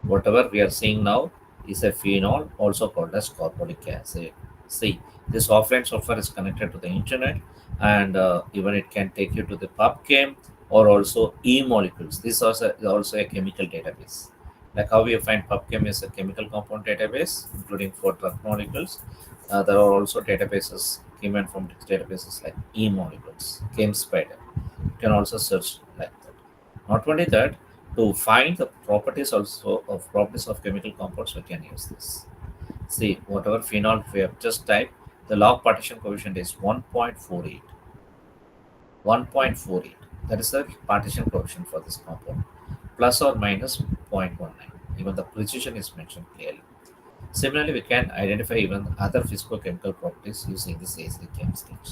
Whatever we are seeing now is a phenol, also called as carbolic acid. See, this offline software is connected to the internet, and even it can take you to the PubChem or also e-molecules. This is also a chemical database. Like how we find PubChem is a chemical compound database, including for drug molecules. There are also databases, cheminformatics databases like e-molecules, ChemSpider. You can also search like that. Not only that, to find the properties of chemical compounds, we can use this. See, whatever phenol we have just typed, the log partition coefficient is 1.48. 1.48. That is the partition coefficient for this compound. plus or minus 0.19. Even the precision is mentioned clearly. Similarly, we can identify even other physicochemical properties using this ASD chem sketch.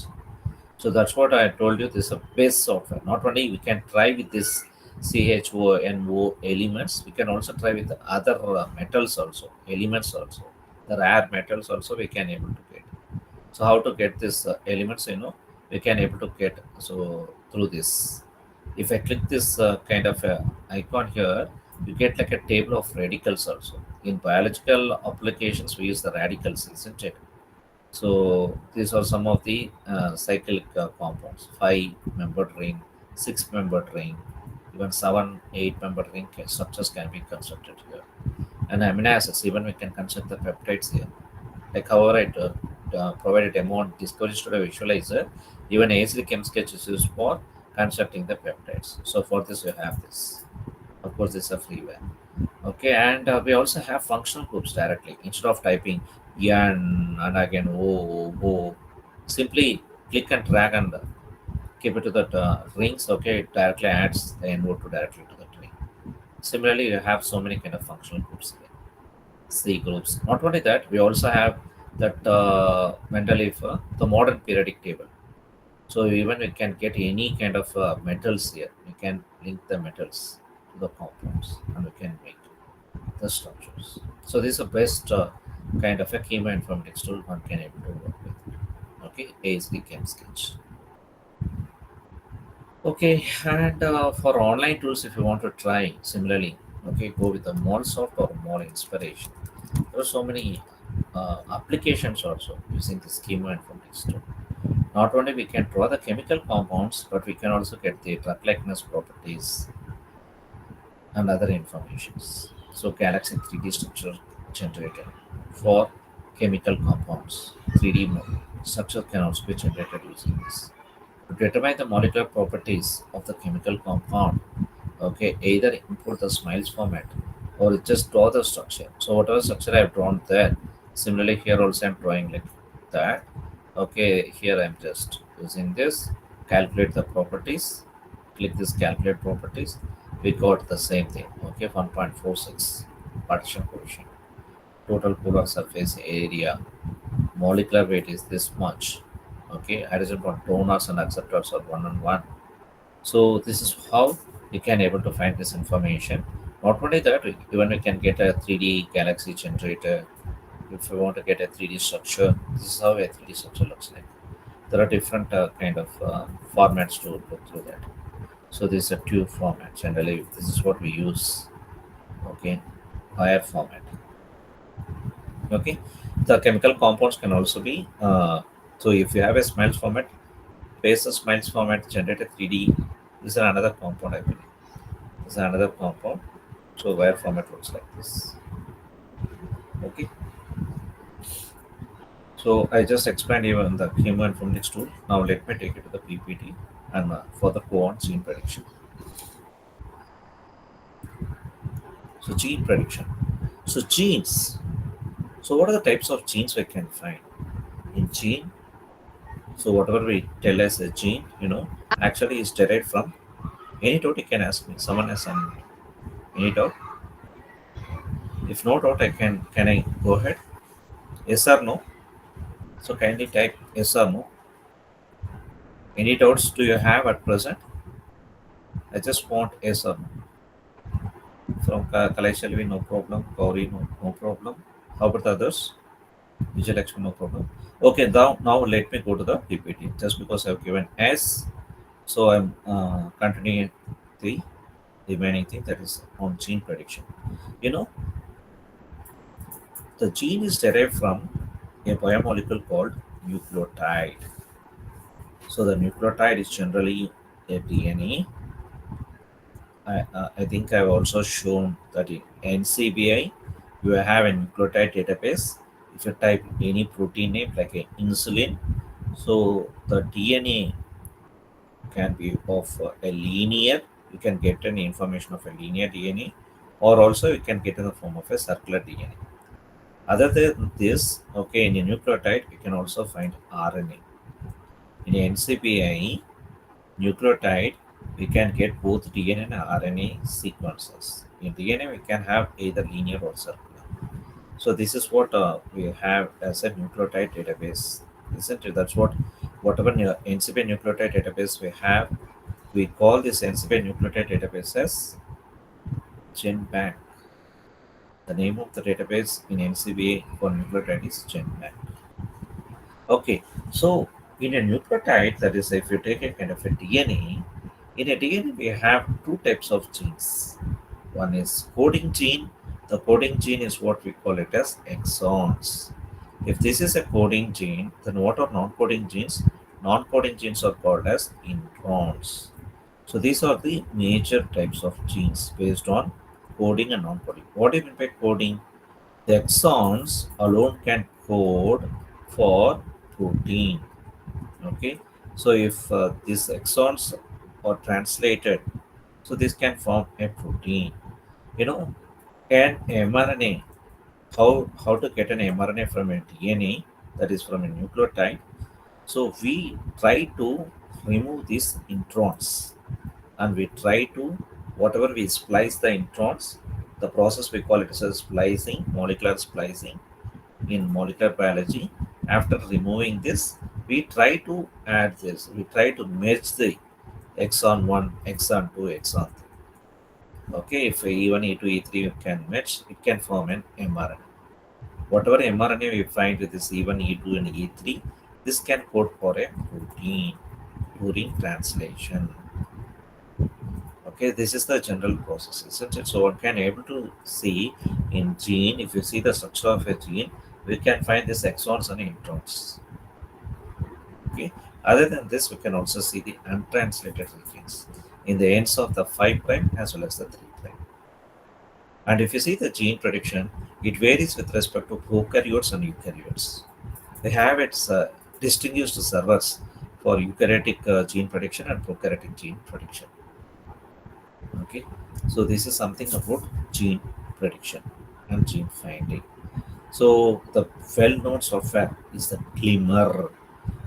So that's what I told you. This is a base software. Not only we can try with this CHO elements, we can also try with the other metals also, elements also. The rare metals also we can able to get. So how to get this elements, we can able to get so through this. If I click this kind of icon here, you get like a table of radicals also. In biological applications, we use the radicals, isn't it? So these are some of the cyclic compounds: five-membered ring, six-membered ring, even seven, eight-membered ring structures can be constructed here. And amino acids, even we can construct the peptides here. Like however, I provided demo on Discovery Studio Visualizer. Even ASD Chem Sketch is used for constructing the peptides. So for this, you have this. Of course, this is a freeware. Okay, and we also have functional groups directly. Instead of typing yan and again o, simply click and drag and keep it to the rings. Okay, it directly adds the n word to directly to the ring. Similarly, you have so many kind of functional groups here. C groups. Not only that, we also have that mentally for the modern periodic table. So even we can get any kind of metals here. We can link the metals to the compounds and we can make the structures. So this is the best kind of a chemoinformatics tool one can able to work with. Okay, ASD Chem Sketch. Okay, and for online tools, if you want to try similarly, okay, go with the MolSoft or Mol Inspiration. There are so many applications also using this chemoinformatics tool. Not only we can draw the chemical compounds, but we can also get the drug likeness properties and other informations. So Galaxy 3D structure generator for chemical compounds. 3D structure can also be generated using this. To determine the molecular properties of the chemical compound, okay, either input the smiles format or just draw the structure. So whatever structure I have drawn there, similarly here also I'm drawing like that. Okay, here I'm just using this, calculate the properties, click this calculate properties, we got the same thing. Okay, 1.46 partition coefficient, total polar surface area, molecular weight is this much. Okay, hydrogen bond donors and acceptors are one on one. So this is how you can able to find this information. Not only that, even we can get a 3D galaxy generator. If you want to get a 3D structure, this is how a 3D structure looks like. There are different kind of formats to look through that. So this is a tube format. Generally, this is what we use. Okay, higher format. Okay, the chemical compounds can also be. So if you have a smiles format, paste the smiles format, generate a 3D. This is another compound, I believe. This is another compound. So wire format looks like this. Okay. So I just explained even the chemoinformatics tool. Now let me take it to the PPT and for the co-on gene prediction. So gene prediction. So genes. So what are the types of genes we can find in gene? So whatever we tell as a gene, actually is derived from any doubt you can ask me. Someone has some any doubt? If no doubt, can I go ahead? Yes or no? So kindly type yes or no. Any doubts do you have at present? I just want yes or no. From Kalai no problem. Gauri, no problem. How about the others? Vijay Lakshmi, no problem. Okay, now let me go to the PPT. Just because I've given S, so I'm continuing the remaining thing that is on gene prediction. You know, the gene is derived from a biomolecule called nucleotide. So the nucleotide is generally a DNA. I think I've also shown that in NCBI, you have a nucleotide database. If you type any protein name like a insulin, so the DNA can be of a linear. You can get any information of a linear DNA, or also you can get in the form of a circular DNA. Other than this, okay, in a nucleotide, you can also find RNA. In a NCBI, nucleotide we can get both DNA and RNA sequences. In DNA, we can have either linear or circular. So this is what we have as a nucleotide database, isn't it? That's what whatever NCP nucleotide database we have, we call this NCP nucleotide database as GenBank. The name of the database in NCBA for nucleotide is GenBank. Okay, so in a nucleotide, that is, if you take a kind of a DNA, in a DNA we have two types of genes. One is coding gene. The coding gene is what we call it as exons. If this is a coding gene, then what are non-coding genes? Non-coding genes are called as introns. So these are the major types of genes based on coding and non-coding. What do you mean by coding? The exons alone can code for protein. Okay, so if these exons are translated, so this can form a protein. You know, an mRNA, how to get an mRNA from a DNA, that is from a nucleotide. So we try to remove these introns, and we try to, whatever we splice the introns, the process we call it as splicing, molecular splicing in molecular biology. After removing this, we try to add this, we try to merge the exon 1, exon 2, exon 3. Okay, if E1, E2, E3 can match, it can form an mRNA. Whatever mRNA we find with this E1, E2, and E3, this can code for a protein during translation. Okay, this is the general process, isn't it? So one can able to see in gene, if you see the structure of a gene, we can find these exons and introns. Okay. Other than this, we can also see the untranslated regions in the ends of the 5' as well as the 3'. And if you see the gene prediction, it varies with respect to prokaryotes and eukaryotes. They have its distinguished servers for eukaryotic gene prediction and prokaryotic gene prediction. Okay, so this is something about gene prediction and gene finding. So the well-known software is the Glimmer.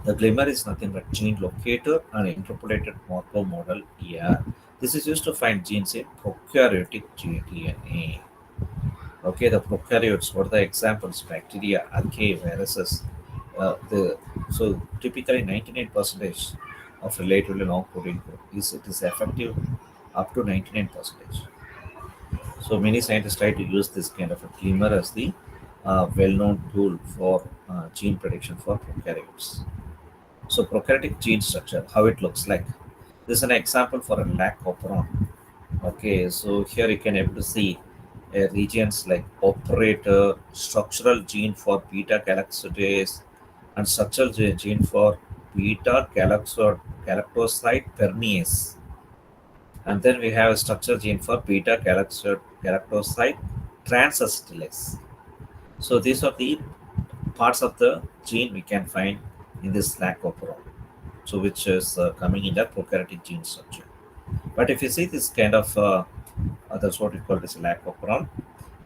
The Glimmer is nothing but gene locator and interpolated Markov model ER. This is used to find genes in prokaryotic DNA. Okay, the prokaryotes, what are the examples? Bacteria, archaea, viruses. So typically 99% of relatively long coding code is effective up to 99%. So many scientists try to use this kind of a Glimmer as the well-known tool for gene prediction for prokaryotes. So prokaryotic gene structure, how it looks like. This is an example for a lac operon. Okay, so here you can able to see regions like operator, structural gene for beta galactose, and structural gene for beta galactoside permease. And then we have a structural gene for beta galactoside transacetylase. So these are the parts of the gene we can find in this lac operon, so which is coming in the prokaryotic gene structure. But if you see this kind of that's what we call this lac operon.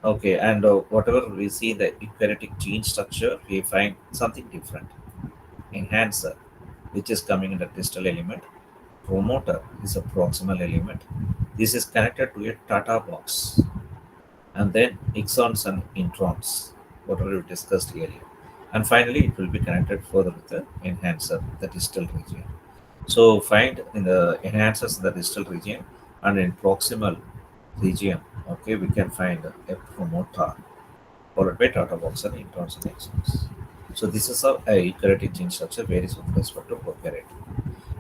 Okay, and whatever we see the eukaryotic gene structure, we find something different. Enhancer, which is coming in the distal element. Promoter is a proximal element. This is connected to a Tata box, and then exons and introns, whatever we discussed earlier. And finally, it will be connected further with the enhancer, the distal region. So find in the enhancers in the distal region and in proximal region, okay, we can find a promoter followed by Tata box and introns and exons. So this is how a eukaryotic gene structure varies with respect to prokaryotic.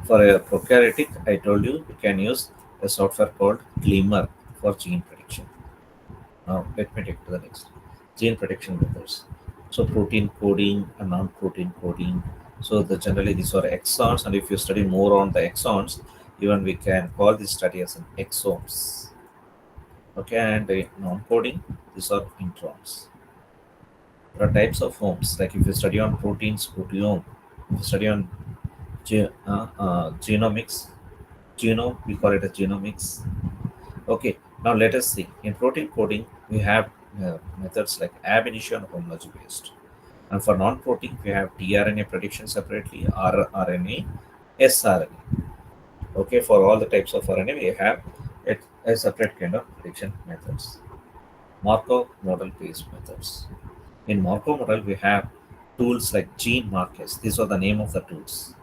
For a prokaryotic, I told you we can use a software called Glimmer for gene prediction. Now let me take to the next gene prediction methods. So protein coding and non-protein coding. So the generally these are exons, and if you study more on the exons, even we can call this study as an exomes. Okay, and the non-coding, these are introns. There are types of homes, like if you study on proteins, proteome. If you study on genomics, genome, we call it a genomics. Okay, now let us see. In protein coding, we have methods like ab initio and homology based. And for non-protein, we have tRNA prediction separately, rRNA, sRNA. Okay, for all the types of RNA, we have a separate kind of prediction methods. Markov model based methods. In Markov model, we have tools like gene markers. These are the name of the tools.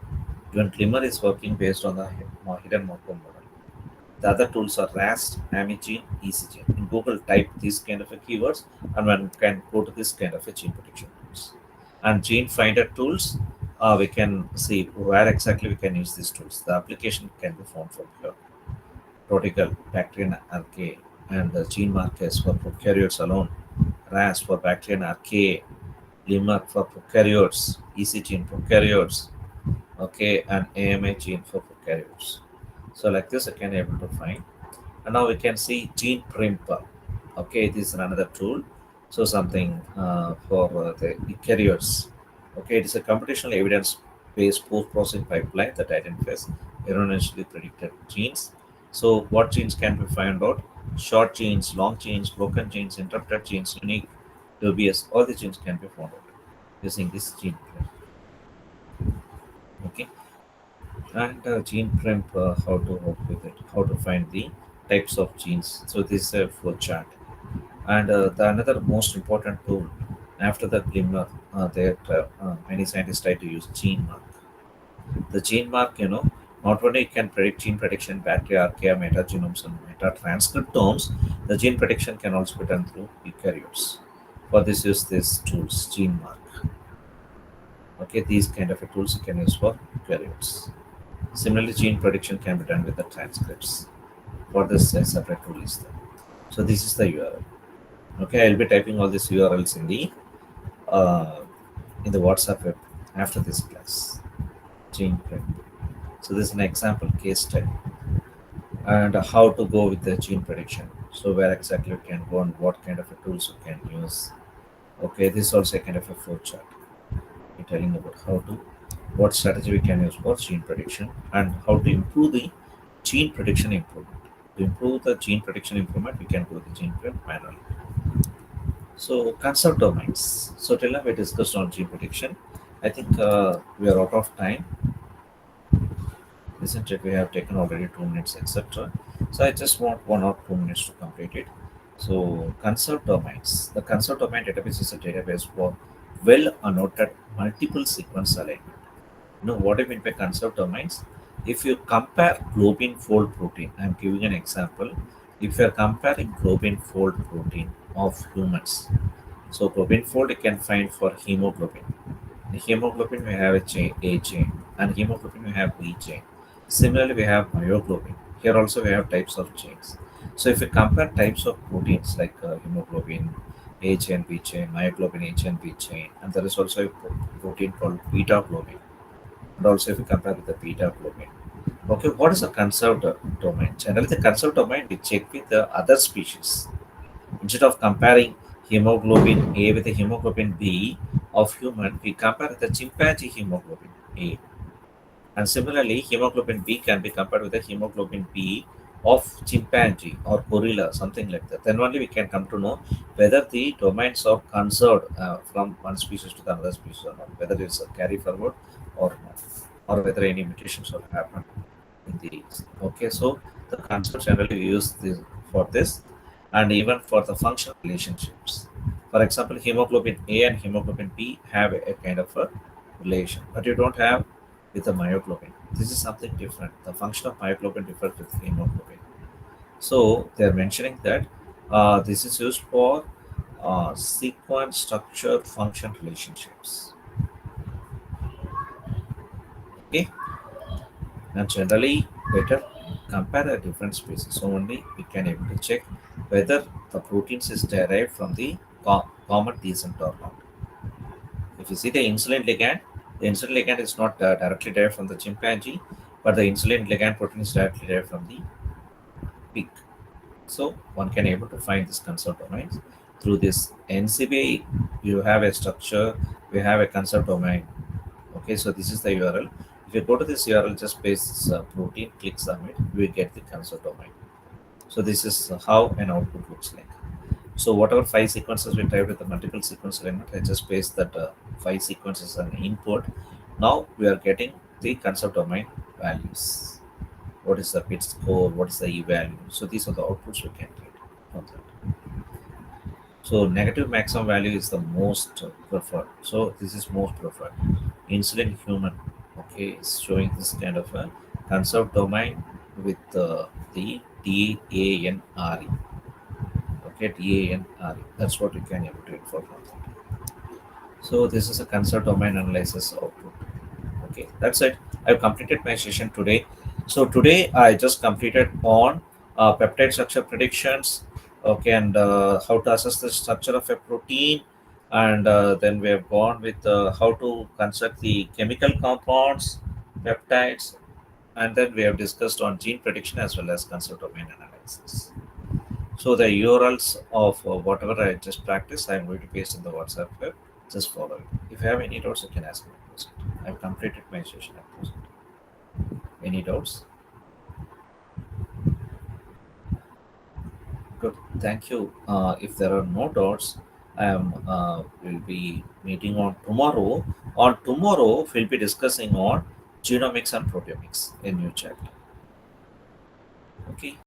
Even Glimmer is working based on the hidden Markov model. The other tools are RAST, AmiGene, ECGene. In Google, type these kind of a keywords, and one can go to this kind of a gene prediction tools. And gene finder tools, we can see where exactly we can use these tools. The application can be found from here. Protegal, bacterial archaea, and the gene markers for prokaryotes alone. RAS for bacterial archaea, Limmer for prokaryotes, ECGene prokaryotes, okay, and AMA gene for prokaryotes. So like this, I can able to find. And now we can see gene primper. Okay, this is another tool. So something for the eukaryotes. Okay, it is a computational evidence-based post-processing pipeline that identifies erroneously predicted genes. So what genes can we find out? Short genes, long genes, broken genes, interrupted genes, unique, dubious. All the genes can be found out using this gene primp. Okay, and gene primp, how to work with it, how to find the types of genes. So this is a flow chart. And the another most important tool after the glimmer, that many scientists try to use gene mark. The gene mark, not only it can predict gene prediction, bacteria, archaea, metagenomes, and metatranscriptomes, the gene prediction can also be done through eukaryotes. For this, use these tools, gene mark. Okay, these kind of tools you can use for eukaryotes. Similarly, gene prediction can be done with the transcripts. For this, a separate tool is there. So this is the URL. Okay, I'll be typing all these URLs uh, in the WhatsApp web after this class. Gene print. So this is an example case study and how to go with the gene prediction. So where exactly you can go and what kind of tools you can use. Okay, this is also a kind of a flow chart. We're telling about how to, what strategy we can use for gene prediction and how to improve the gene prediction improvement. To improve the gene prediction improvement, we can go with the gene print manually. So concept domains. So till now we discussed on gene prediction. I think we are out of time, isn't it? We have taken already 2 minutes, etc. So I just want 1 or 2 minutes to complete it. So concept domains. The concept domain database is a database for well annotated multiple sequence alignment. You know what I mean by concept domains? If you compare globin fold protein, I'm giving an example. If you are comparing globin fold protein of humans, so globin fold you can find for hemoglobin. In hemoglobin we have A chain, and hemoglobin we have B chain. Similarly, we have myoglobin. Here also we have types of chains. So if you compare types of proteins like hemoglobin, A chain, B chain, myoglobin, A chain, B chain, and there is also a protein called beta globin. And also if you compare with the beta globin. Okay, what is a conserved domain? Generally, the conserved domain we check with the other species. Instead of comparing hemoglobin A with the hemoglobin B of human, we compare the chimpanzee hemoglobin A. And similarly, hemoglobin B can be compared with the hemoglobin B of chimpanzee or gorilla, something like that. Then only we can come to know whether the domains are conserved from one species to the other species or not, whether it's a carry forward or not, or whether any mutations have happened in the. Okay, so the concept generally we use this for this, and even for the functional relationships. For example, hemoglobin A and hemoglobin B have a kind of a relation, but you don't have with the myoglobin. This is something different. The function of myoglobin differs with hemoglobin. So they are mentioning that this is used for sequence, structure, function relationships. Okay, and generally better compare the different species. So only we can able to check whether the proteins is derived from the common descent or not. If you see the insulin ligand is not directly derived from the chimpanzee, but the insulin ligand protein is directly derived from the pig. So one can able to find this concept domains through this NCB. You have a structure, we have a concept domain. Okay, so this is the URL. If you go to this URL, just paste protein, click submit, you will get the concept domain. So this is how an output looks like. So whatever 5 sequences we typed with the multiple sequence element, I just paste that 5 sequences as an input. Now we are getting the concept domain values. what is the bit score, what is the e value. So these are the outputs we can get from that. So negative maximum value is the most preferred. So this is most preferred. Insulin human, okay, is showing this kind of a conserved domain with the DANRE. Okay, DANRE. That's what you can able to infer from that. So this is a conserved domain analysis output. Okay, that's it. I've completed my session today. So today I just completed on peptide structure predictions. Okay, and how to assess the structure of a protein, and then we have gone with how to construct the chemical compounds, peptides, and then we have discussed on gene prediction as well as concept domain analysis. So the URLs of whatever I just practiced, I'm going to paste in the WhatsApp web. Just follow it. If you have any doubts, you can ask me. At present. I've completed my session at present. Any doubts? Good. Thank you. If there are no doubts, I am will be meeting on tomorrow. On tomorrow, we'll be discussing on genomics and proteomics in new chapter. Okay.